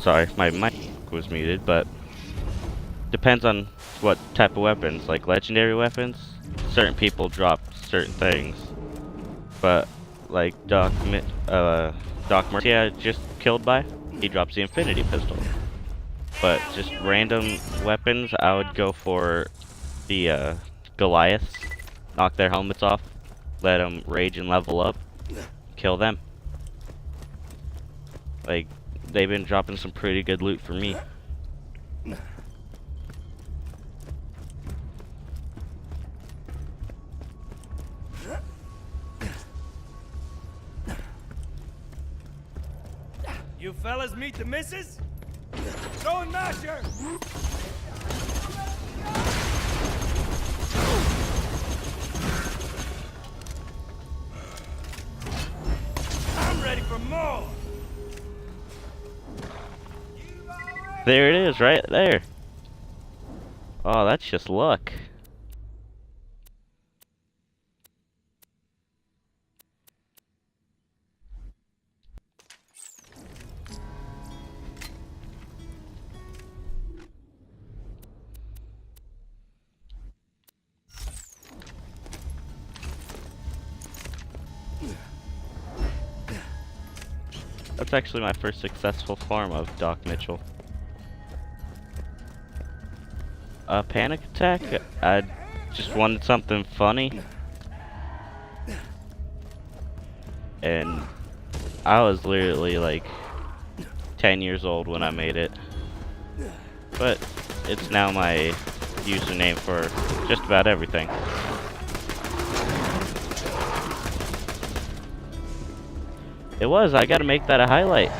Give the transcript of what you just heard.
Sorry, my mic was muted, but depends on what type of weapons. Like legendary weapons, certain people drop certain things. But like Doc Mercy I just killed by, he drops the Infinity Pistol. But just random weapons, I would go for the Goliaths, knock their helmets off, let them rage and level up, kill them. Like, they've been dropping some pretty good loot for me. You fellas meet the missus? Stone Masher! I'm ready for more! There it is, right there. Oh, that's just luck. That's actually my first successful farm of Doc Mitchell. A panic attack? I just wanted something funny. And I was literally like 10 years old when I made it. But it's now my username for just about everything. It was, I gotta make that a highlight.